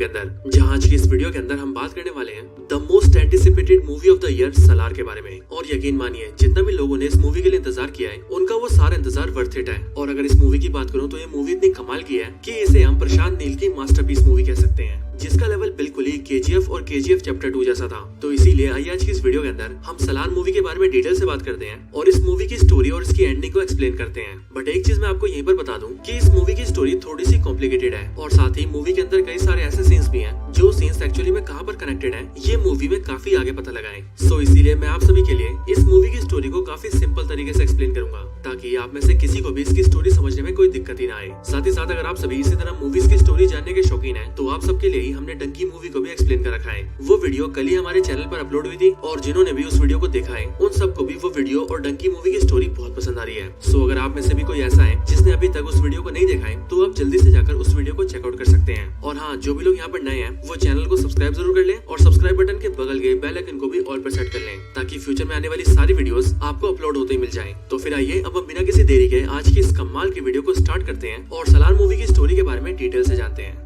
के अंदर, जहां आज की इस वीडियो के अंदर हम बात करने वाले हैं the most anticipated movie of the year Salaar के बारे में। और यकीन मानिए जितना भी लोगों ने इस मूवी के लिए इंतजार किया है उनका वो सारा इंतजार वर्थ इट है। और अगर इस मूवी की बात करूं तो ये मूवी इतनी कमाल की है कि इसे हम प्रशांत नील की मास्टरपीस मूवी कह सकते हैं, जिसका लेवल बिल्कुल ही KGF और KGF चैप्टर 2 जैसा था। तो इसीलिए आइए आज की इस वीडियो के अंदर हम सलार मूवी के बारे में डिटेल से बात करते हैं और इस मूवी की स्टोरी और इसकी एंडिंग को एक्सप्लेन करते हैं। बट एक चीज मैं आपको यहीं पर बता दूं कि इस मूवी की स्टोरी थोड़ी सी कॉम्प्लिकेटेड है और साथ ही मूवी के अंदर कई सारे ऐसे सीन्स भी हैं जो सीन्स एक्चुअली में कहां पर कनेक्टेड है ये मूवी में काफी आगे पता लगाए। सो इसीलिए मैं आप सभी के लिए इस मूवी की स्टोरी को काफी सिंपल तरीके से एक्सप्लेन करूंगा ताकि आप में से किसी को भी इसकी स्टोरी समझने में कोई दिक्कत ही ना आए। साथ ही साथ अगर आप सभी इसी तरह मूवीज की स्टोरी जानने के शौकीन हैं तो आप सबके लिए ही हमने डंकी मूवी को भी एक्सप्लेन कर रखा है। वो वीडियो कल ही हमारे चैनल पर अपलोड हुई थी और जिन्होंने भी उस वीडियो को देखा है उन सबको भी वो वीडियो और डंकी मूवी की स्टोरी बहुत पसंद आ रही है। सो अगर आप में से भी कोई ऐसा है जिसने अभी तक उस वीडियो को नहीं देखा है तो आप जल्दी से जाकर उस वीडियो को चेकआउट कर सकते हैं। और हाँ, जो भी लोग यहाँ पर नए हैं वो चैनल को सब्सक्राइब जरूर कर लें और सब्सक्राइब बटन के बगल के बेल आइकन को भी ऑल पर सेट कर लें ताकि फ्यूचर में आने वाली सारी वीडियोस आपको अपलोड होते ही मिल जाएं। तो फिर आइए अब हम बिना किसी देरी के आज की इस कमाल की वीडियो को स्टार्ट करते हैं और सलार मूवी की स्टोरी के बारे में डिटेल से जानते हैं।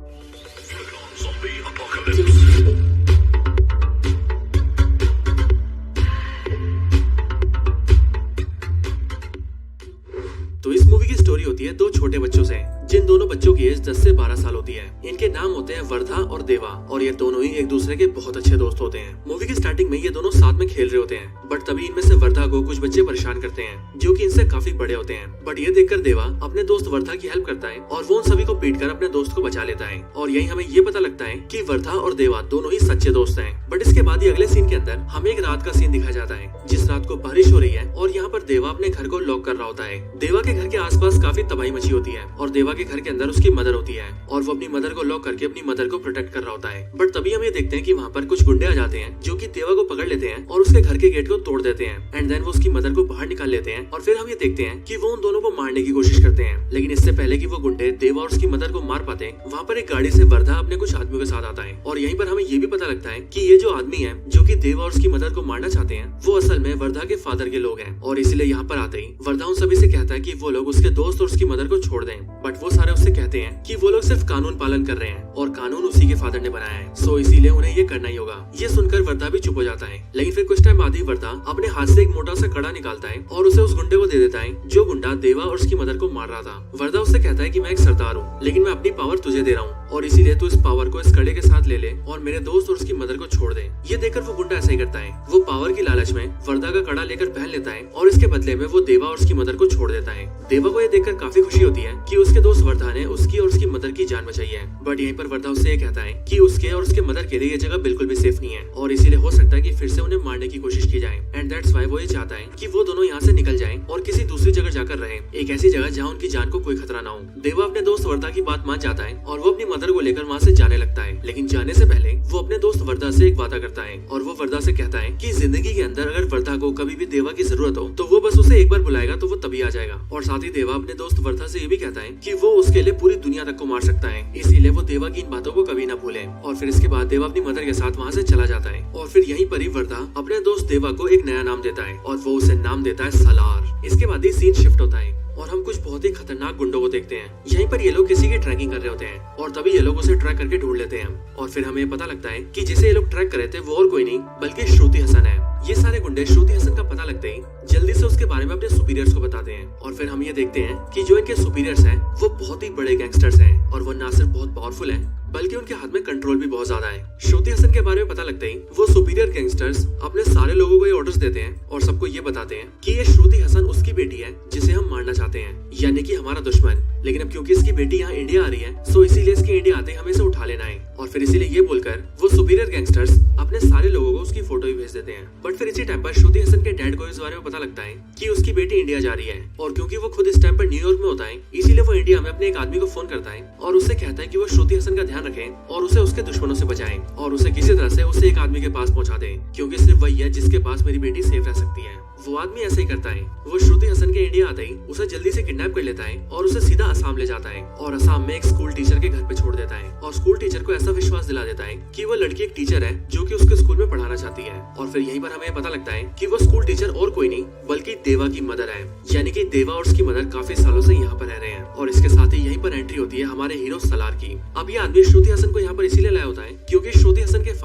तो इस मूवी की स्टोरी होती है दो छोटे बच्चों से, जिन दोनों बच्चों की एज 10 से 12 साल होती है। इनके नाम होते हैं वर्धा और देवा और ये दोनों ही एक दूसरे के बहुत अच्छे दोस्त होते हैं। मूवी की स्टार्टिंग में ये दोनों साथ में खेल रहे होते हैं बट तभी इनमें से वर्धा को कुछ बच्चे परेशान करते हैं जो कि इनसे काफी बड़े होते हैं। बट ये देखकर देवा अपने दोस्त वर्धा की हेल्प करता है और वो उन सभी को पीटकर अपने दोस्त को बचा लेता है। और यही हमें ये पता लगता है कि वर्धा और देवा दोनों ही सच्चे दोस्त हैं। बट इसके बाद ही अगले सीन के अंदर हमें एक रात का सीन दिखाया जाता है जिस रात को बारिश हो रही है और यहाँ पर देवा अपने घर को लॉक कर रहा होता है। देवा के घर के आसपास काफी तबाही मची होती है और देवा के घर के अंदर उसकी मदर होती है और वो अपनी मदर को लॉक करके अपनी मदर को प्रोटेक्ट कर रहा होता है। बट तभी हम ये देखते हैं कि वहाँ पर कुछ गुंडे आ जाते हैं जो कि देवा को पकड़ लेते हैं और उसके घर के गेट को तोड़ देते हैं एंड देन वो उसकी मदर को बाहर निकाल लेते हैं। और फिर हम ये देखते हैं कि वो उन दोनों को मारने की कोशिश करते हैं, लेकिन इससे पहले कि वो गुंडे देवा और उसकी मदर को मार पाते वहाँ पर एक गाड़ी से वर्धा अपने कुछ आदमियों के साथ आता है। और यहीं पर हमें ये भी पता लगता है कि ये जो आदमी है जो कि देवा और उसकी मदर को मारना चाहते हैं वो असल में वर्धा के फादर के लोग हैं। और इसीलिए यहाँ पर आते ही वर्धा उन सभी से कहता है कि वो लोग उसके दोस्त और उसकी मदर को छोड़ दें। बट वो सारे उससे कहते हैं कि वो लोग सिर्फ कानून पालन कर रहे हैं और कानून उसी के फादर ने बनाया है, सो इसीलिए उन्हें ये करना ही होगा। ये सुनकर वर्धा भी चुप हो जाता है, लेकिन फिर कुछ टाइम बाद ही वर्धा अपने हाथ से एक मोटा सा कड़ा निकालता है और उसे उस गुंडे को दे देता है जो गुंडा देवा और उसकी मदर को मार रहा था। वर्धा उससे कहता है कि मैं एक सरदार हूँ लेकिन मैं अपनी पावर तुझे दे रहा हूँ और इसीलिए तू इस पावर को इस कड़े के साथ ले ले और मेरे दोस्त और उसकी मदर को छोड़ दे। ये देखकर वो गुंडा ऐसा ही करता है, वो पावर की लालच में वर्धा का कड़ा लेकर पहन लेता है और इसके बदले में वो देवा और उसकी मदर को छोड़ देता है। देवा को ये देखकर काफी खुशी होती है कि उसके दोस्त वर्धा ने उसकी और उसकी मदर की जान बचाई है। बट यहीं पर वर्धा उससे ये कहता है कि उसके और उसके मदर के लिए ये जगह बिल्कुल भी सेफ नहीं है और इसीलिए हो सकता है कि फिर से उन्हें मारने की कोशिश की जाए एंड दैट्स व्हाई वो ये चाहता है कि वो दोनों यहाँ से निकल जाएं और किसी दूसरी जगह जाकर रहें, एक ऐसी जगह जहाँ उनकी जान को कोई खतरा ना हो। देवा अपने दोस्त वर्धा की बात मान जाता है और वो अपनी मदर को लेकर वहाँ से जाने लगता है, लेकिन जाने से पहले वो अपने दोस्त वर्धा से एक वादा करता है और वो वर्धा से कहता है कि जिंदगी के अंदर अगर वर्धा को कभी भी देवा की जरूरत हो तो वो बस उसे एक बार बुलाएगा तो वो तभी आ जाएगा। और साथ ही देवा अपने दोस्त वर्धा से ये भी कहता है कि वो उसके लिए पूरी दुनिया तक को मार सकता है, इसीलिए वो देवा की इन बातों को कभी ना भूले। और फिर इसके बाद देवा अपनी मदर के साथ वहाँ से चला जाता है और फिर यहीं पर ही वर्धा अपने दोस्त देवा को एक नया नाम देता है और वो उसे नाम देता है सलार। इसके बाद ही सीन शिफ्ट होता है और हम कुछ बहुत ही खतरनाक गुंडों को देखते हैं। यहीं पर ये लोग किसी की ट्रैकिंग कर रहे होते हैं और तभी ये लोग उसे ट्रैक करके ढूंढ लेते हैं और फिर हमें पता लगता है कि जिसे ये लोग ट्रैक कर रहे थे वो और कोई नहीं बल्कि श्रुति हसन है। ये सारे गुंडे श्रुति हसन का पता लगते ही जल्दी से उसके बारे में अपने सुपीरियर्स को बताते हैं और फिर हम ये देखते हैं कि जो इनके सुपीरियर्स हैं वो बहुत ही बड़े गैंगस्टर्स हैं और वो ना सिर्फ बहुत पावरफुल हैं बल्कि उनके हाथ में कंट्रोल भी बहुत ज्यादा है। श्रुति हसन के बारे में पता लगते ही वो सुपीरियर गैंगस्टर्स अपने सारे लोगों को ये ऑर्डर्स देते हैं और सबको ये बताते हैं कि ये श्रुति हसन उसकी बेटी है जिसे हम मारना चाहते हैं, यानी कि हमारा दुश्मन। लेकिन अब क्योंकि इसकी बेटी यहाँ इंडिया आ रही है सो इसीलिए इसके इंडिया आते हमें इसे उठा लेना है। और फिर इसीलिए ये बोलकर वो सुपीरियर गैंगस्टर्स अपने सारे लोगों को उसकी फोटो भी भेज देते हैं। बट फिर इसी टाइम पर श्रुति हसन के डैड को इस बारे में पता लगता है कि उसकी बेटी इंडिया जा रही है और क्योंकि वो खुद इस टाइम पर न्यूयॉर्क में होता है इसीलिए वो इंडिया में अपने एक आदमी को फोन करता है और उससे कहता है कि वो श्रुति हसन का ध्यान रखे और उसे उसके दुश्मनों से बचाएं और उसे किसी तरह से उसे एक आदमी के पास पहुंचा दें क्योंकि सिर्फ वही है जिसके पास मेरी बेटी सेफ रह सकती है। वो आदमी ऐसा ही करता है, वो श्रुति हसन के इंडिया आते ही उसे जल्दी से किडनैप कर लेता है और उसे सीधा असम ले जाता है और असम में एक स्कूल टीचर के घर पे छोड़ देता है और स्कूल टीचर को ऐसा विश्वास दिला देता है कि वो लड़की एक टीचर है जो कि उसके स्कूल में पढ़ाना चाहती है। और फिर यहीं पर हमें पता लगता है कि वो स्कूल टीचर और कोई नहीं बल्कि देवा की मदर है, यानी कि देवा और उसकी मदर काफी सालों से यहाँ पर रह रहे हैं। और इसके साथ ही यहीं पर एंट्री होती है हमारे हीरो सलार की। अब ये आदमी श्रुति हसन को यहाँ पर इसीलिए लाया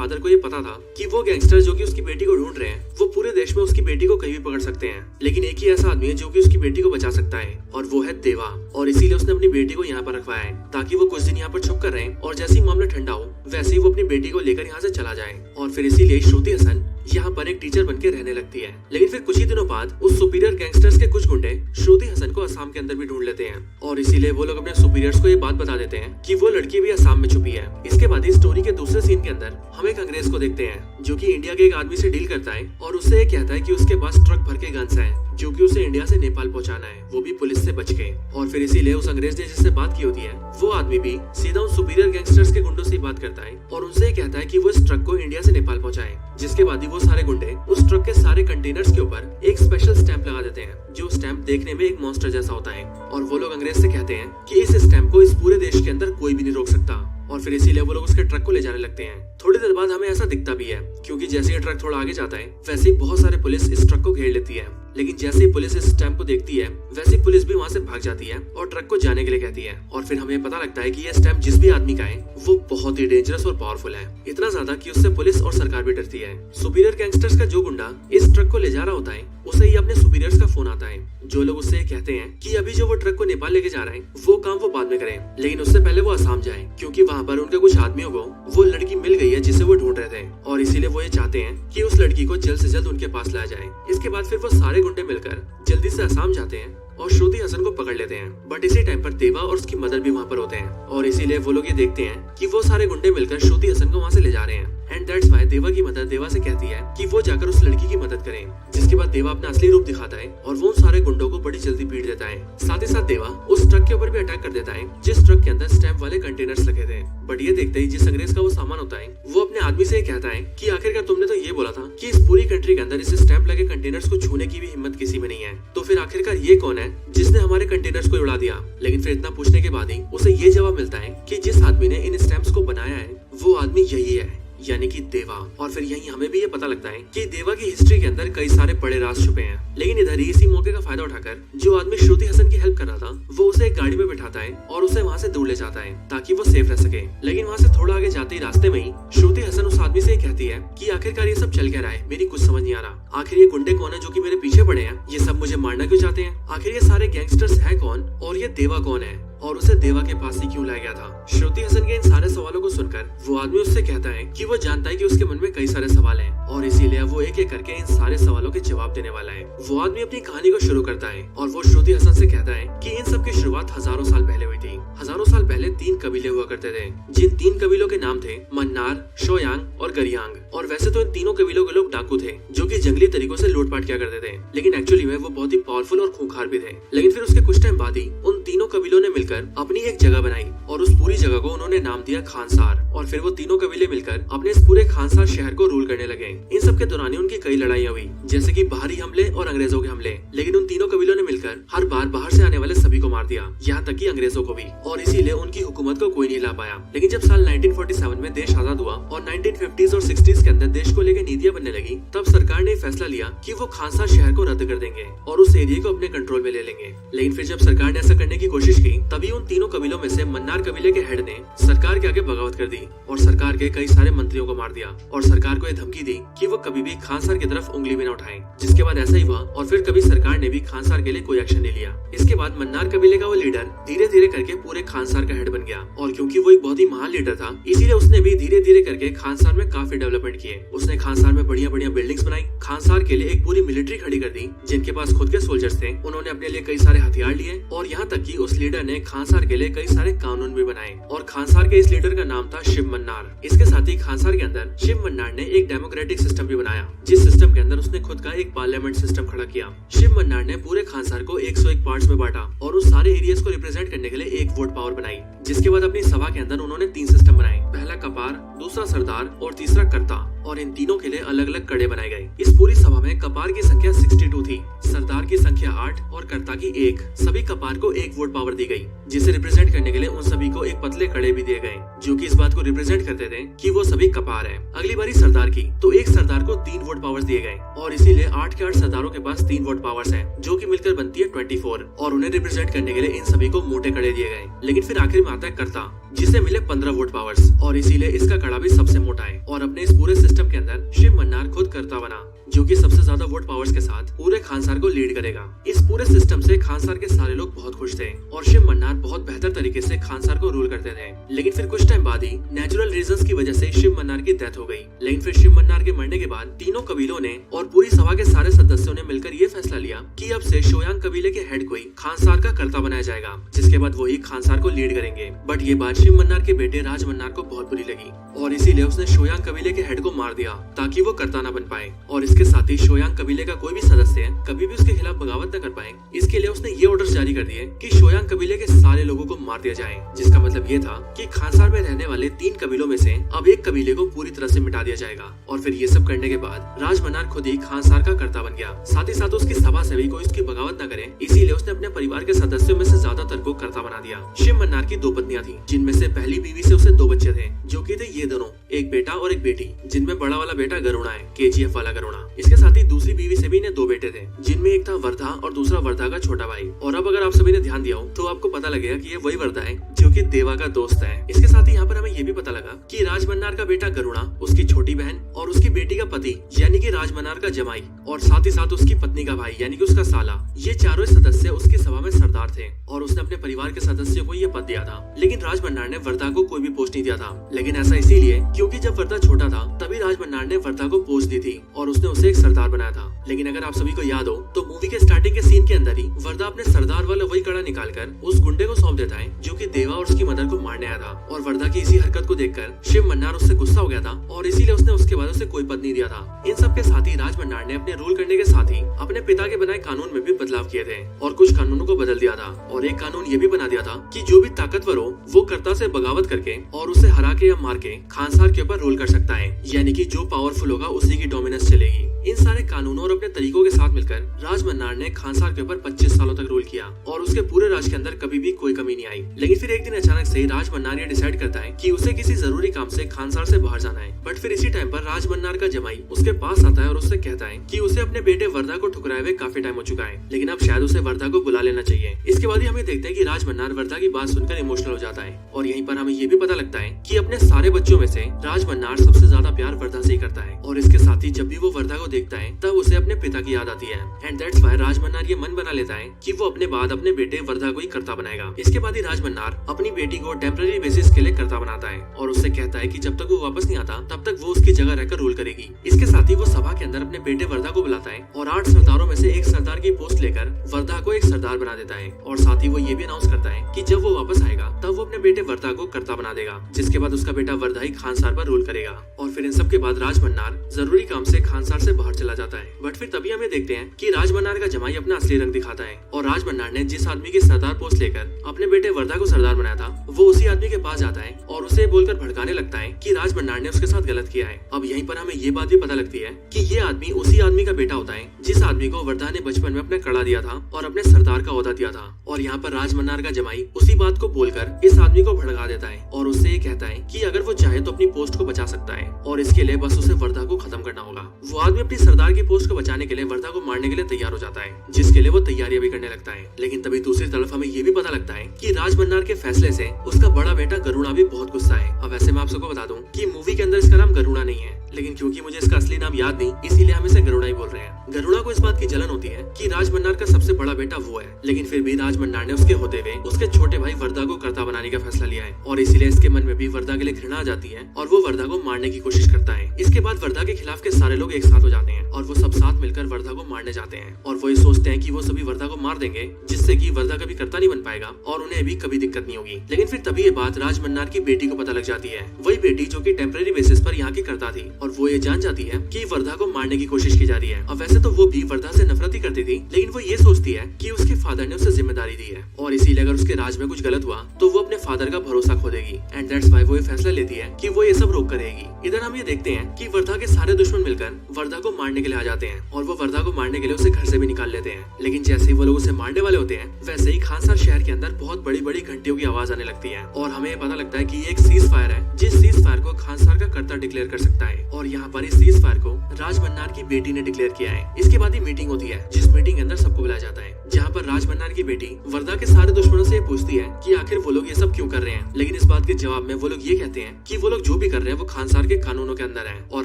फादर को ये पता था कि वो गैंगस्टर जो कि उसकी बेटी को ढूंढ रहे हैं वो पूरे देश में उसकी बेटी को कहीं भी पकड़ सकते हैं, लेकिन एक ही ऐसा आदमी है जो कि उसकी बेटी को बचा सकता है और वो है देवा। और इसीलिए उसने अपनी बेटी को यहाँ पर रखवाया है ताकि वो कुछ दिन यहाँ पर छुप कर रहे और जैसे ही मामला ठंडा हो वैसे ही वो अपनी बेटी को लेकर यहाँ से चला जाए। और फिर इसीलिए श्रुति हसन यहाँ पर एक टीचर बनके रहने लगती है। लेकिन फिर कुछ ही दिनों बाद उस सुपीरियर गैंगस्टर्स के कुछ गुंडे श्रुति हसन को असम के अंदर भी ढूंढ लेते हैं और इसीलिए वो लोग अपने सुपीरियर्स को ये बात बता देते हैं कि वो लड़की भी असम में छुपी है। इसके बाद इस स्टोरी के दूसरे सीन के अंदर हम एक अंग्रेज को देखते हैं जो कि इंडिया के एक आदमी से डील करता है और उससे ये कहता है कि उसके पास ट्रक भर के गन्स हैं जो कि उसे इंडिया से नेपाल पहुंचाना है, वो भी पुलिस से बच के। और फिर इसीलिए उस अंग्रेज ने जिससे बात की होती है वो आदमी भी सीधा उन सुपीरियर गैंगस्टर्स के गुंडों से बात करता है और उनसे ये कहता है कि वो इस ट्रक को इंडिया से नेपाल पहुंचाए। जिसके बाद ही वो सारे गुंडे उस ट्रक के सारे कंटेनर्स के ऊपर एक स्पेशल स्टैंप लगा देते हैं जो स्टैंप देखने में एक मॉन्स्टर जैसा होता है और वो लोग अंग्रेज से कहते हैं कि इस स्टैंप को इस पूरे देश के अंदर कोई भी नहीं रोक सकता। और फिर इसीलिए वो लोग उसके ट्रक को ले जाने लगते हैं। थोड़ी देर बाद हमें ऐसा दिखता भी है क्योंकि जैसे ये ट्रक थोड़ा आगे जाता है वैसे ही बहुत सारे पुलिस इस ट्रक को घेर लेती है, लेकिन जैसे ही पुलिस इस स्टैंप को देखती है वैसे ही पुलिस भी वहाँ से भाग जाती है और ट्रक को जाने के लिए कहती है। और फिर हमें पता लगता है कि ये स्टैंप जिस भी आदमी का है वो बहुत ही डेंजरस और पावरफुल है, इतना ज्यादा कि उससे पुलिस और सरकार भी डरती है। सुपीरियर गैंगस्टर्स का जो गुंडा इस ट्रक को ले जा रहा होता है उसे ही अपने सुपीरियर्स का फोन आता है जो लोग उससे कहते हैं कि अभी जो वो ट्रक को नेपाल लेके जा रहा है वो काम वो बाद में करें, लेकिन उससे पहले वो असम जाए क्योंकि वहाँ पर उनके कुछ आदमियों को वो लड़की मिल गई है जिसे वो ढूंढ रहे थे और इसीलिए वो ये चाहते हैं कि उस लड़की को जल्द से जल्द उनके पास लाया जाए। इसके बाद फिर वो सारे गुंडे मिलकर जल्दी से असम जाते हैं और श्रुति हसन को पकड़ लेते हैं। बट इसी टाइम पर देवा और उसकी मदर भी वहाँ पर होते हैं और इसीलिए वो लोग ये देखते हैं कि वो सारे गुंडे मिलकर श्रुति हसन को वहाँ से ले जा रहे हैं। एंड दैट्स व्हाई देवा की मदर देवा से कहती है कि वो जाकर उस लड़की की मदद करें। जिसके बाद देवा अपना असली रूप दिखाता है और वो उन सारे गुंडों को बड़ी जल्दी पीट देता है। साथ ही साथ देवा उस ट्रक के ऊपर भी अटैक कर देता है जिस ट्रक के अंदर स्टैंप वाले कंटेनर्स लगे थे। बट ये देखते ही जिस अंग्रेज का वो सामान होता है वो अपने आदमी से कहता है कि आखिरकार तुमने तो ये बोला था कि इस पूरी कंट्री के अंदर इस स्टैंप लगे कंटेनर्स को छूने की भी हिम्मत किसी में नहीं है, तो फिर आखिरकार ये कौन है जिसने हमारे कंटेनर्स को उड़ा दिया। लेकिन फिर इतना पूछने के बाद ही उसे ये जवाब मिलता है कि जिस आदमी ने इन स्टैंप्स को बनाया है वो आदमी यही है, यानी कि देवा। और फिर यही हमें भी ये पता लगता है कि देवा की हिस्ट्री के अंदर कई सारे बड़े राज छुपे हैं। लेकिन इधर ही इसी मौके का फायदा उठाकर जो आदमी श्रुति हसन की हेल्प कर रहा था वो उसे एक गाड़ी में बिठाता है और उसे वहाँ से दूर ले जाता है ताकि वो सेफ रह सके। लेकिन वहाँ से थोड़ा आगे जाते ही रास्ते में ही श्रुति हसन उस आदमी से कहती है कि आखिरकार ये सब चल क्या रहा है, मेरी कुछ समझ नहीं आ रहा। आखिर ये गुंडे कौन है जो कि मेरे पीछे पड़े हैं, ये सब मुझे मारना क्यों चाहते हैं, आखिर ये सारे गैंगस्टर्स है कौन और ये देवा कौन है और उसे देवा के पास ही क्यों लाया गया था। श्रुति हसन के इन सारे सवालों को सुनकर वो आदमी उससे कहता है कि वो जानता है कि उसके मन में कई सारे सवाल हैं और इसीलिए वो एक एक करके इन सारे सवालों के जवाब देने वाला है। वो आदमी अपनी कहानी को शुरू करता है और वो श्रुति हसन से कहता है कि इन सब की शुरुआत हजारों साल पहले हुई थी। हजारों साल पहले 3 कबीले हुआ करते थे जिन 3 कबीलों के नाम थे मन्नार, शोयांग और गरियांग। और वैसे तो इन तीनों कबीलों के लोग डाकू थे जो कि जंगली तरीकों से लूटपाट किया करते थे, लेकिन एक्चुअली में वो बहुत ही पावरफुल और खूंखार भी थे। लेकिन फिर उसके कुछ टाइम बाद ही उन तीनों कबीलों ने मिलकर अपनी एक जगह बनाई और उस पूरी जगह को उन्होंने नाम दिया खानसार। और फिर वो तीनों कबीले मिलकर अपने इस पूरे खानसार शहर को रूल करने लगे। इन सब के दौरान उनकी कई लड़ाइयाँ हुई जैसे कि बाहरी हमले और अंग्रेजों के हमले, लेकिन उन तीनों कबीलों ने मिलकर हर बार बाहर से आने वाले सभी को मार दिया, यहाँ तक कि अंग्रेजों को भी। और इसीलिए उनकी हुकूमत को कोई नहीं ला पाया। लेकिन जब साल 1947 में देश आजाद हुआ और 1950s और 60s के अंदर देश को लेकर नीतियाँ बनने लगी, तब सरकार ने फैसला लिया कि वो खानसार शहर को रद्द कर देंगे और उस एरिया को अपने कंट्रोल में ले लेंगे। लेकिन फिर जब सरकार ने ऐसा करने की कोशिश की तभी उन तीनों कबीलों में से मन्नार कबीले के हेड ने सरकार के आगे बगावत कर दी और सरकार के कई सारे मंत्रियों को मार दिया और सरकार को यह धमकी दी कि वो कभी भी खानसार की तरफ उंगली भी न उठाएं। जिसके बाद ऐसा ही हुआ और फिर कभी सरकार ने भी खानसार के लिए कोई एक्शन नहीं लिया। इसके बाद मन्नार कबीले का वो लीडर धीरे धीरे करके पूरे खानसार का हेड बन गया और क्योंकि वो एक बहुत ही महान लीडर था इसीलिए उसने भी धीरे धीरे करके खानसार में काफी डेवलपमेंट किए। उसने खानसार में बढ़िया बढ़िया बिल्डिंग्स बनाई, खानसार के लिए एक पूरी मिलिट्री खड़ी कर दी जिनके पास खुद के सोल्जर्स थे। उन्होंने अपने लिए कई सारे हथियार लिए और यहाँ तक कि उस लीडर ने खानसार के लिए कई सारे कानून भी बनाए और खानसार के इस लीडर का नाम था शिव मन्नार। इसके साथ ही खानसार के अंदर शिव मन्नार ने एक डेमोक्रेटिक सिस्टम भी बनाया जिस सिस्टम के अंदर उसने खुद का एक पार्लियामेंट सिस्टम खड़ा किया। शिव मन्नार ने पूरे खानसार को 101 पार्ट्स में बांटा और उस सारे एरियाज को रिप्रेजेंट करने के लिए एक वोट पावर बनाई। जिसके बाद अपनी सभा के अंदर उन्होंने 3 सिस्टम बनाए, पहला कपार, दूसरा सरदार और तीसरा कर्ता, और इन तीनों के लिए अलग अलग कड़े बनाए गए। इस पूरी सभा में कपार की संख्या 62 थी, सरदार की संख्या 8 और कर्ता की 1। सभी कपार को एक वोट पावर दी गई जिसे रिप्रेजेंट करने के लिए उन सभी को एक पतले कड़े भी दिए गए जो कि इस बात को रिप्रेजेंट करते थे कि वो सभी कपार हैं। अगली बारी सरदार की तो एक सरदार को 3 वोट पावर्स दिए गए और इसीलिए 8 के 8 सरदारों के पास 3 वोट पावर्स हैं जो कि मिलकर बनती है 24 और उन्हें रिप्रेजेंट करने के लिए इन सभी को मोटे कड़े दिए गए। लेकिन फिर आखिर में आता है कर्ता जिसे मिले 15 वोट पावर्स, और इसीलिए इसका कड़ा भी सबसे मोटा है। और अपने इस पूरे सिस्टम के अंदर शिव मन्नार खुद करता बना, जो कि सबसे ज्यादा वोट पावर्स के साथ पूरे खानसार को लीड करेगा। इस पूरे सिस्टम से खानसार के सारे लोग बहुत खुश थे और शिव मन्नार बहुत बेहतर तरीके से खानसार को रूल करते थे। लेकिन फिर कुछ टाइम बाद ही नेचुरल रीजंस की वजह से शिव मन्नार की डेथ हो गई। लेकिन फिर शिव मन्नार के मरने के बाद तीनों कबीलों ने और पूरी सभा के सारे सदस्यों ने मिलकर ये फैसला लिया कि अब से शोयांग कबीले के हेड को ही खानसार का कर्ता बनाया जाएगा, जिसके बाद वही खानसार को लीड करेंगे। बट ये बात शिव मन्नार के बेटे राज मन्नार को बहुत बुरी लगी और इसीलिए उसने शोयांग कबीले के हेड को मार दिया ताकि वो कर्ता न बन पाए। और इसके साथ ही शोयांग कबीले का कोई भी सदस्य कभी भी उसके खिलाफ बगावत न कर पाए, इसके लिए उसने ये ऑर्डर जारी कर दिए कि शोयांग कबीले के सारे लोगों को मार दिया जाए। जिसका मतलब ये था कि खानसार में रहने वाले 3 कबीलों में से अब एक कबीले को पूरी तरह से मिटा दिया जाएगा। और फिर ये सब करने के बाद राज मन्नार खुद ही खानसार का कर्ता बन गया। साथ ही साथ उसकी सभा से भी कोई इसकी बगावत न करे, इसीलिए उसने अपने परिवार के सदस्यों में से ज्यादातर को कर्ता बना दिया। शिव मन्नार की 2 पत्नियां थी, जिनमें से पहली बीवी से उसे 2 बच्चे थे, जो कि थे ये दोनों, एक बेटा और एक बेटी, जिनमें बड़ा वाला बेटा गरुड़ा है, KGF वाला गरुड़ा। इसके साथ ही दूसरी बीवी से भी इन्हें 2 बेटे थे, जिनमें एक था वर्धा और दूसरा वर्धा का छोटा भाई। और अब अगर आप सभी ने ध्यान दिया हो तो आपको पता लगेगा कि ये वही वर्धा है जो कि देवा का दोस्त है। इसके साथ ही यहाँ पर हमें ये भी पता लगा कि राज मन्नार का बेटा गरुड़ा, उसकी छोटी बहन और उसकी बेटी का पति यानी कि राज मन्नार का जमाई, और साथ ही साथ उसकी पत्नी का भाई यानी कि उसका साला, ये चारों सदस्य उसकी सभा में सरदार थे और उसने अपने परिवार के सदस्यों को ये पद दिया था। लेकिन राज मन्नार ने वर्धा को कोई भी पोस्ट नहीं दिया था। लेकिन ऐसा इसीलिए क्योंकि जब वर्धा छोटा था तभी राज मन्नार ने वर्धा को पोस्ट दी थी और उसने उसे एक सरदार बनाया था। लेकिन अगर आप सभी को याद हो तो मूवी के स्टार्टिंग के सीन के अंदर ही वर्धा अपने सरदार वाला वही कड़ा निकालकर उस गुंडे को सौंप देता है जो कि देवा और उसकी मदर को मारने आया था। और वर्धा की इसी हरकत को देखकर शिव मन्नार उससे गुस्सा हो गया था और इसीलिए उसने उसके बाद उसे कोई पद नहीं दिया था। इन सब के साथ ही राज मन्नार ने अपने रूल करने के साथ ही अपने पिता के बनाए कानून में भी बदलाव किए थे और कुछ कानूनों को बदल दिया था। और एक कानून ये भी बना दिया था कि जो भी ताकतवर हो वो कर्ता से बगावत करके और उसे हरा के या मार के खानसार के ऊपर रूल कर सकता है, यानी कि जो पावरफुल होगा उसी की डोमिनेंस चलेगी। इन सारे कानूनों और अपने तरीकों के साथ मिलकर राज मन्नार ने खानसार के ऊपर 25 सालों तक रूल किया और उसके पूरे राज के अंदर कभी भी कोई कमी नहीं आई। लेकिन फिर एक दिन अचानक से राज मन्नार ये डिसाइड करता है कि उसे किसी जरूरी काम से खानसार से बाहर जाना है। बट फिर इसी टाइम पर राज मन्नार का जमाई उसके पास आता है और उससे कहता है कि उसे अपने बेटे वर्धा को ठुकराए हुए काफी टाइम हो चुका है, लेकिन अब शायद उसे वर्धा को बुला लेना चाहिए। इसके बाद ही हमें देखते हैं कि राज मन्नार वर्धा की बात सुनकर इमोशनल हो जाता है और यहीं पर हमें ये भी पता लगता है कि अपने सारे बच्चों में से राज मन्नार सबसे ज्यादा प्यार वर्धा से ही करता है। और इसके साथ ही जब भी वो वर्धा को देखता है तब उसे अपने पिता की याद आती है एंड दैट्स व्हाई राज मन्नार ये मन बना लेता है कि वो अपने बाद अपने बेटे वर्धा को ही कर्ता बनाएगा। इसके बाद ही राज मन्नार अपनी बेटी को टेम्पररी बेसिस के लिए कर्ता बनाता है और उससे कहता है कि जब तक वो वापस नहीं आता तब तक वो उसकी जगह रहकर रूल करेगी। इसके साथ ही वो सभा के अंदर अपने बेटे वर्धा को बुलाता है और 8 सरदारों में से एक सरदार की पोस्ट लेकर वर्धा को एक सरदार बना देता है। और साथ ही वो ये भी अनाउंस करता है कि जब वो वापस आएगा तब वो अपने बेटे वर्धा को कर्ता बना देगा, जिसके बाद उसका बेटा वर्धा ही खानसार पर रूल करेगा। और फिर इन सब के बाद राज मन्नार जरूरी काम से खानसार से बाहर चला जाता है। बट फिर तभी हमें देखते हैं कि राज मन्नार का जमाई अपना असली रंग दिखाता है और राज मन्नार ने जिस आदमी की सरदार पोस्ट लेकर अपने बेटे वर्धा को सरदार बनाया था वो उसी आदमी के पास जाता है और उसे बोलकर भड़काने लगता है कि राज मन्नार ने उसके साथ गलत किया है। अब यहीं पर हमें ये बात भी पता लगती है कि ये आदमी उसी आदमी का बेटा होता है जिस आदमी को वर्धा ने बचपन में अपना कड़ा दिया था और अपने सरदार का ओहदा दिया था। और यहाँ पर राज मन्नार का जमाई उसी बात को बोलकर इस आदमी को भड़का देता है और उससे ये कहता है कि अगर वो चाहे तो अपनी पोस्ट को बचा सकता है और इसके लिए बस उसे वर्धा को खत्म करना होगा। वो आदमी अपनी सरदार की पोस्ट को बचाने के लिए वर्धा को मारने के लिए तैयार हो जाता है, जिसके लिए वो तैयारियां भी करने लगता है। लेकिन तभी दूसरी तरफ हमें ये भी पता लगता है कि राज मन्नार के फैसले से उसका बड़ा बेटा गरुड़ा भी बहुत गुस्सा है। अब वैसे मैं आप सबको बता दूं कि मूवी के अंदर इसका नाम गरुड़ा नहीं है, लेकिन क्योंकि मुझे इसका असली नाम याद नहीं इसीलिए हम इसे गरुड़ा ही बोल रहे हैं। गरुड़ा को इस बात की जलन होती है कि राज मन्नार का सबसे बड़ा बेटा वो है, लेकिन फिर भी राज मन्नार ने उसके होते हुए उसके छोटे भाई वर्धा को कर्ता बनाने का फैसला लिया है और इसीलिए इसके मन में भी वर्धा के लिए घृणा आ जाती है और वो वर्धा को मारने की कोशिश करता है। इसके बाद वर्धा के खिलाफ के सारे लोग एक साथ हो जाते हैं और वो सब साथ मिलकर वर्धा को मारने जाते हैं और वो ये सोचते हैं कि वो सभी वर्धा को मार देंगे जिससे कि वर्धा कभी कर्ता नहीं बन पाएगा और उन्हें भी कभी दिक्कत नहीं होगी। लेकिन फिर तभी ये बात राज मन्नार की बेटी को पता लग जाती है, वही बेटी जो कि टेम्पररी बेसिस पर यहाँ की कर्ता थी, और वो ये जान जाती है कि वर्धा को मारने की कोशिश की जा रही है। अब वैसे तो वो भी वर्धा से नफरत ही करती थी, लेकिन वो ये सोचती है कि उसके फादर ने उसे जिम्मेदारी दी है और इसीलिए अगर उसके राज में कुछ गलत हुआ तो वो अपने फादर का भरोसा खो देगी एंड दैट्स व्हाई वो ये फैसला लेती है कि वो ये सब रोक करेगी। इधर हम ये देखते हैं कि वर्धा के सारे दुश्मन मिलकर वर्धा को मारने के लिए आ जाते हैं और वो वर्धा को मारने के लिए उसे घर से भी निकाल लेते हैं। लेकिन जैसे ही वो लोग उसे मारने वाले होते हैं वैसे ही खानसार शहर के अंदर बहुत बड़ी बड़ी घंटियों की आवाज आने लगती है और हमें पता लगता है कि ये एक सीज फायर है जिस सीज फायर को खानसार का कर्ता डिक्लेयर कर सकता है और यहाँ पर इस सीज फायर को राज मन्नार की बेटी ने डिक्लेयर किया है। इसके बाद ही मीटिंग होती है जिस मीटिंग के अंदर सबको बुलाया जाता है जहाँ पर राज मन्नार की बेटी वर्धा के सारे दुश्मनों से ये पूछती है कि आखिर वो लोग ये सब क्यों कर रहे हैं। लेकिन इस बात के जवाब में वो लोग ये कहते हैं कि वो लोग जो भी कर रहे हैं वो खानसार के कानूनों के अंदर है, और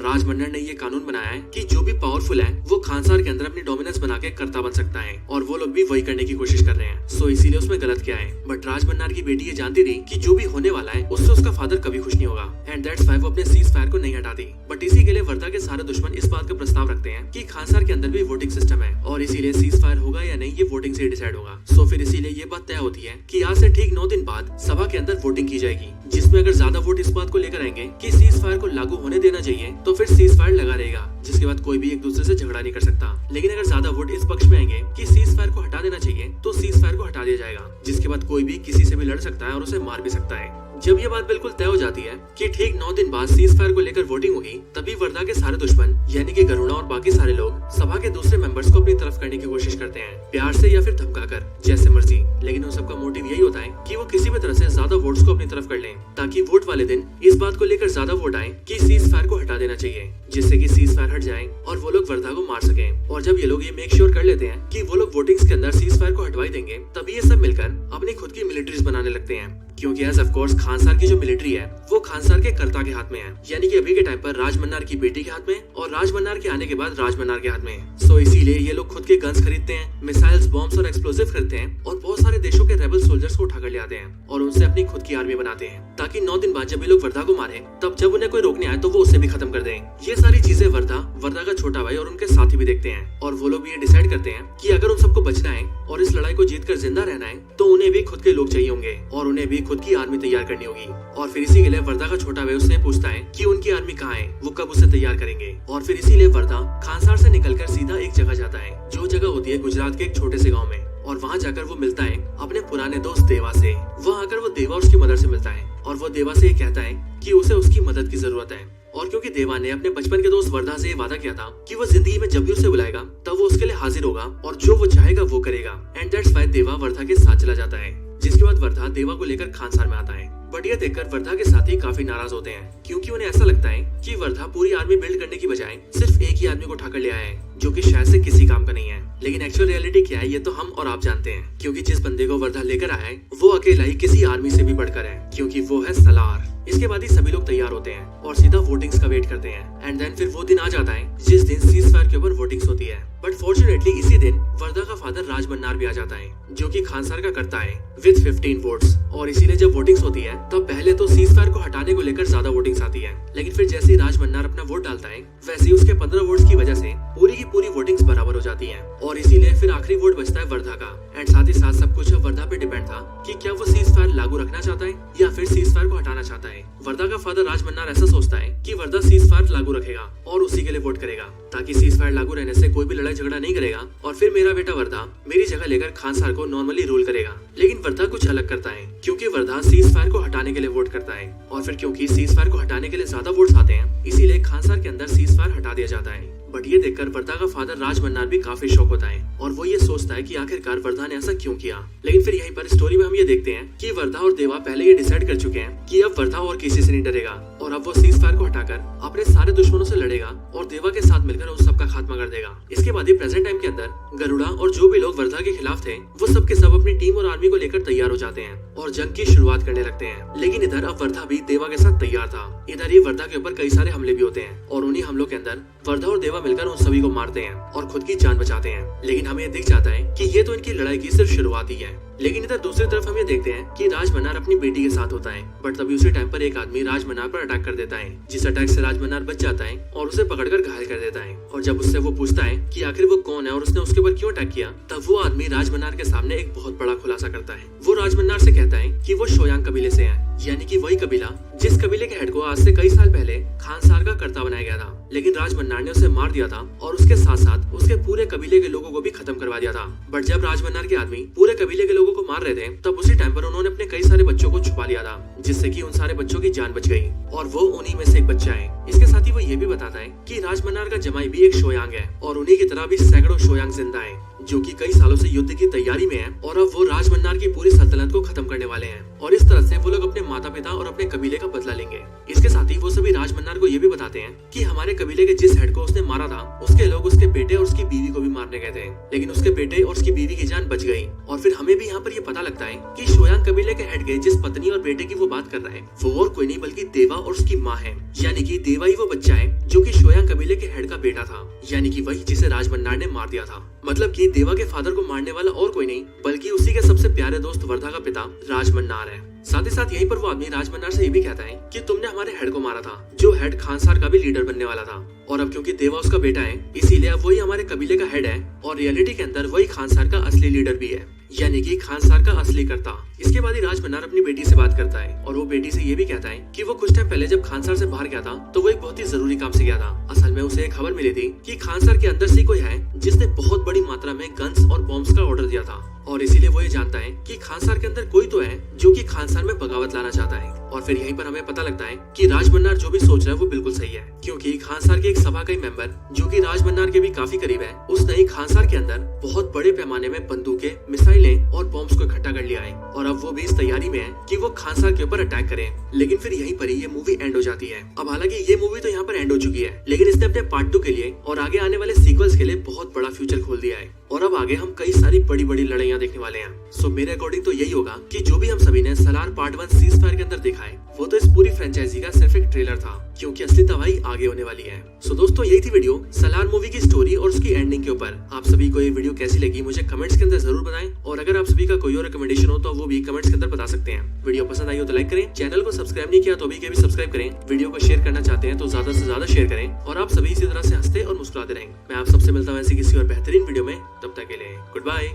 राज मन्नार ने ये कानून बनाया है कि जो भी पावरफुल है वो खानसार के अंदर अपनी डोमिनेंस बना के कर्ता बन सकता है, और वो लोग भी वही करने की कोशिश कर रहे हैं। सो इसीलिए उसमें गलत क्या है। बट राज मन्नार की बेटी ये जानती थी कि जो भी होने वाला है उससे उसका फादर कभी खुश नहीं होगा, एंड दैट्स व्हाई वो अपने सीज फायर को नहीं हटाती। बट इसी के लिए वर्धा के सारे दुश्मन इस बात का प्रस्ताव रखते हैं कि खानसार के अंदर भी वोटिंग सिस्टम है, और इसीलिए सीज फायर होगा या नहीं ये वोटिंग से डिसाइड होगा। सो फिर इसीलिए ये बात तय होती है कि आज से ठीक 9 दिन बाद सभा के अंदर वोटिंग की जाएगी, जिसमें अगर ज्यादा वोट इस बात को लेकर आएंगे कि सीज फायर को लागू होने देना चाहिए तो फिर सीज फायर लगा रहेगा, जिसके बाद कोई भी एक दूसरे से झगड़ा नहीं कर सकता। लेकिन अगर ज्यादा वोट इस पक्ष में आएंगे कि सीज फायर को हटा देना चाहिए तो सीज फायर को हटा दिया जाएगा, जिसके बाद कोई भी किसी से भी लड़ सकता है और उसे मार भी सकता है। जब ये बात बिल्कुल तय हो जाती है कि ठीक 9 दिन बाद सीज फायर को लेकर वोटिंग होगी, तभी वर्धा के सारे दुश्मन यानी कि गरुड़ा और बाकी सारे लोग सभा के दूसरे मेंबर्स को अपनी तरफ करने की कोशिश करते हैं, प्यार से या फिर धमकाकर, जैसे मर्जी। लेकिन उन सबका मोटिव यही होता है कि वो किसी भी तरह से ज्यादा वोट्स को अपनी तरफ कर लें, ताकि वोट वाले दिन इस बात को लेकर ज्यादा वोट आए कि सीज फायर को हटा देना चाहिए, जिससे कि सीज फायर हट जाए और वो लोग वर्धा को मार सके। और जब ये लोग ये मेक श्योर कर लेते हैं कि वो लोग वोटिंग्स के अंदर सीज फायर को हटवाई देंगे, तभी ये सब मिलकर अपनी खुद की मिलिट्रीज बनाने लगते हैं, क्योंकि एज ऑफ कोर्स खानसार की जो मिलिट्री है वो खानसार के कर्ता के हाथ में है, यानी कि अभी के टाइम पर राज मन्नार की बेटी के हाथ में और राज मन्नार के आने के बाद राज मन्नार के हाथ में। सो इसीलिए ये लोग खुद के गन्स खरीदते हैं, मिसाइल्स, बॉम्ब्स और एक्सप्लोसिव खरीदते हैं, और बहुत सारे देशों के रेबल सोल्जर्स को उठाकर ले आते हैं और उनसे अपनी खुद की आर्मी बनाते हैं, ताकि 9 दिन बाद जब ये लोग वर्धा को मारे तब जब उन्हें कोई रोकने आए तो वो उसे भी खत्म कर दें। ये सारी चीजें वर्धा का छोटा भाई और उनके साथी भी देखते हैं, और वो लोग भी ये डिसाइड करते हैं कि अगर उन सबको बचना है और इस लड़ाई को जीतकर जिंदा रहना है तो उन्हें भी खुद के लोग चाहिए होंगे और उन्हें भी खुद की आर्मी तैयार करनी होगी। और फिर इसी के लिए वर्धा का छोटा भाई उससे पूछता है कि उनकी आर्मी कहाँ है, वो कब उसे तैयार करेंगे। और फिर इसीलिए वर्धा खानसार से निकलकर सीधा एक जगह जाता है, जो जगह होती है गुजरात के एक छोटे से गाँव में, और वहाँ जाकर वो मिलता है अपने पुराने दोस्त देवा से। वहाँ आकर वो देवा और उसकी मदर से मिलता है, और वो देवा से ये कहता है कि उसे उसकी मदद की जरूरत है। और क्योंकि देवा ने अपने बचपन के दोस्त वर्धा से ये वादा किया था कि वो जिंदगी में जब भी उसे बुलाएगा तब वो उसके लिए हाजिर होगा और जो वो चाहेगा वो करेगा, एंड दैट्स व्हाई देवा वर्धा के साथ चला जाता है। जिसके बाद वर्धा देवा को लेकर खानसार में आता है। बट ये देखकर वर्धा के साथी काफी नाराज होते हैं, क्योंकि उन्हें ऐसा लगता है कि वर्धा पूरी आर्मी बिल्ड करने की बजाय सिर्फ एक ही आदमी को उठाकर ले आया है, जो कि शायद से किसी काम का नहीं है। लेकिन एक्चुअल रियलिटी क्या है ये तो हम और आप जानते हैं, क्योंकि जिस बंदे को वर्धा लेकर आया है वो अकेला ही किसी आर्मी से भी बढ़कर है, क्योंकि वो है सलार। इसके बाद ही सभी लोग तैयार होते हैं और सीधा वोटिंग्स का वेट करते हैं, एंड देन फिर वो दिन आ जाता है जिस दिन सीज फायर के ऊपर वोटिंग्स होती है। बट फॉर्चुनेटली इसी दिन वर्धा का फादर राज मन्नार भी आ जाता है, जो कि खानसार का करता है विद 15 वोट्स। और इसीलिए जब वोटिंग्स होती है तब पहले तो सीज फायर को हटाने को लेकर ज्यादा वोटिंग्स आती है, लेकिन फिर जैसे ही राज मन्नार अपना वोट डालता है वैसे ही उसके 15 वोट्स की वजह से पूरी की पूरी वोटिंग्स बराबर हो जाती है, और इसीलिए फिर आखिरी वोट बचता है वर्धा का। एंड साथ ही साथ सब कुछ अब वर्धा पे डिपेंड था कि क्या वो सीज फायर लागू रखना चाहता है या फिर सीज फायर को हटाना चाहता है। वर्धा का फादर राज मन्नार ऐसा सोचता है कि वर्धा सीज फायर लागू रखेगा और उसी के लिए वोट करेगा, ताकि सीज फायर लागू रहने से कोई भी लड़ाई झगड़ा नहीं करेगा, और फिर मेरा बेटा वर्धा मेरी जगह लेकर खानसार को नॉर्मली रूल करेगा। लेकिन वर्धा कुछ अलग करता है, क्योंकि वर्धा सीज फायर को हटाने के लिए वोट करता है, और फिर क्योंकि सीज फायर को हटाने के लिए ज्यादा वोट्स आते हैं इसीलिए खानसार के अंदर सीज फायर हटा दिया जाता है। बट ये देखकर वर्धा का फादर राज मन्नार भी काफी शॉक होता है, और वो ये सोचता है कि आखिरकार वर्धा ने ऐसा क्यों किया। लेकिन फिर यहीं पर स्टोरी में हम ये देखते हैं कि वर्धा और देवा पहले ये डिसाइड कर चुके हैं कि अब वर्धा और किसी से नहीं डरेगा, और अब वो सीज फायर को हटाकर अपने सारे दुश्मनों से लड़ेगा और देवा के साथ मिलकर उन सबका खात्मा कर देगा। इसके बाद ही प्रेजेंट टाइम के अंदर गरुड़ा और जो भी लोग वर्धा के खिलाफ थे वो सबके सब अपनी टीम और आर्मी को लेकर तैयार हो जाते हैं और जंग की शुरुआत करने लगते हैं। लेकिन इधर अब वर्धा भी देवा के साथ तैयार था। इधर ही वर्धा के ऊपर कई सारे हमले भी होते हैं, और उन्हीं हमलों के अंदर वर्धा और देवा मिलकर उन सभी को मारते हैं और खुद की जान बचाते हैं। लेकिन हमें ये दिख जाता है कि ये तो इनकी लड़ाई की सिर्फ शुरुआत ही है। लेकिन इधर दूसरी तरफ हम ये देखते हैं कि राज मन्नार अपनी बेटी के साथ होता है, बट तभी उसी टाइम पर एक आदमी राज मन्नार पर अटैक कर देता है, जिस अटैक से राज मन्नार बच जाता है और उसे पकड़कर घायल कर देता है। और जब उससे वो पूछता है कि आखिर वो कौन है और उसने उसके ऊपर क्यों अटैक किया, तब वो आदमी राज मन्नार के सामने एक बहुत बड़ा खुलासा करता है। वो राज मन्नार से कहता है कि वो शोयांग कबीले से है, यानी कि वही कबीला जिस कबीले के हेड को आज से कई साल पहले खानसार का कर्ता बनाया गया था, लेकिन राज मन्नार ने उसे मार दिया था और उसके साथ साथ उसके पूरे कबीले के लोगों को भी खत्म करवा दिया था। बट जब राज मन्नार के आदमी पूरे कबीले के लोगों को मार रहे थे तब उसी टाइम पर उन्होंने अपने कई सारे बच्चों को छुपा लिया था, जिससे कि उन सारे बच्चों की जान बच गई, और वो उन्हीं में से एक बच्चा है। इसके साथ ही वो ये भी बताता है कि राज मन्नार का जमाई भी एक शोयांग है, और उन्हीं की तरह भी सैकड़ों शोयांग जिंदा है, जो कि कई सालों से युद्ध की तैयारी में है, और अब वो राज मन्नार की पूरी सल्तनत को खत्म करने वाले हैं। और इस तरह से वो लोग अपने माता पिता और अपने कबीले का बदला लेंगे। इसके साथ ही वो सभी राज मन्नार को ये भी बताते हैं कि हमारे कबीले के जिस हेड को उसने मारा था उसके लोग उसके बेटे और उसकी बीवी को भी मारने गए थे, लेकिन उसके बेटे और उसकी बीवी की जान बच गई। और फिर हमें भी यहाँ पर ये पता लगता है कि शोयांग कबीले के हेड के जिस पत्नी और बेटे की वो बात कर रहा है वो और कोई नहीं बल्कि देवा और उसकी माँ है। यानी कि देवा ही वो बच्चा है जो कि शोयांग कबीले के हेड का बेटा था, यानी कि वही जिसे राज मन्नार ने मार दिया था। मतलब कि देवा के फादर को मारने वाला और कोई नहीं बल्कि उसी के सबसे प्यारे दोस्त वर्धा का पिता राज मन्नार है। साथ ही साथ यहीं पर वो आदमी राज मन्नार से ये भी कहता है कि तुमने हमारे हेड को मारा था, जो हेड खानसार का भी लीडर बनने वाला था, और अब क्योंकि देवा उसका बेटा है इसीलिए अब वही हमारे कबीले का हेड है और रियलिटी के अंदर वही खानसार का असली लीडर भी है, यानी कि खानसार का असली कर्ता। इसके बाद ही राज मन्नार अपनी बेटी से बात करता है और वो बेटी से ये भी कहता है कि वो कुछ टाइम पहले जब खानसार से बाहर गया था तो वो एक बहुत ही जरूरी काम से गया था। असल में उसे एक खबर मिली थी कि खानसार के अंदर से कोई है जिसने बहुत बड़ी मात्रा में गन्स और बॉम्ब्स का ऑर्डर दिया था, और इसीलिए वो ये जानता है कि खानसार के अंदर कोई तो है जो कि खानसार में बगावत लाना चाहता है। और फिर यहीं पर हमें पता लगता है कि राज मन्नार जो भी सोच रहा है वो बिल्कुल सही है, क्योंकि खानसार के एक सभा का मेंबर जो कि राज मन्नार के भी काफी करीब है उसने ही खानसार के अंदर बहुत बड़े पैमाने में बंदूकें, मिसाइलें और बॉम्ब्स को इकट्ठा कर लिया है, और अब वो भी इस तैयारी में है कि वो खानसार के ऊपर अटैक करे। लेकिन फिर यहीं पर ही ये मूवी एंड हो जाती है। अब हालांकि ये मूवी तो यहाँ पर एंड हो चुकी है, लेकिन इसने अपने पार्ट 2 के लिए और आगे आने वाले सीक्वल्स के लिए बहुत बड़ा फ्यूचर खोल दिया है, और अब आगे हम कई सारी बड़ी बड़ी लड़ाइयाँ देखने वाले हैं। सो मेरे अकॉर्डिंग तो यही होगा कि जो भी हम सभी ने सलार पार्ट 1 सीज फायर के अंदर देखा है वो तो इस पूरी फ्रेंचाइजी का सिर्फ एक ट्रेलर था, क्योंकि असली तबाही आगे होने वाली है। सो दोस्तों यही थी वीडियो सलार मूवी की स्टोरी और उसकी एंडिंग के ऊपर। आप सभी को ये वीडियो कैसी लगी मुझे कमेंट्स के अंदर जरूर बताएं, और अगर आप सभी का कोई और रिकमेंडेशन हो तो वो भी कमेंट्स के अंदर बता सकते हैं। वीडियो पसंद आई हो तो लाइक करें, चैनल को सब्सक्राइब नहीं किया तो अभी के भी सब्सक्राइब करें, वीडियो को शेयर करना चाहते हैं तो ज्यादा से ज्यादा शेयर करें, और आप सभी इसी तरह से हंसते और मुस्कुराते रहें। मैं आप सबसे मिलता हूँ ऐसी किसी और बेहतरीन वीडियो में, तब तक के लिए गुड बाय।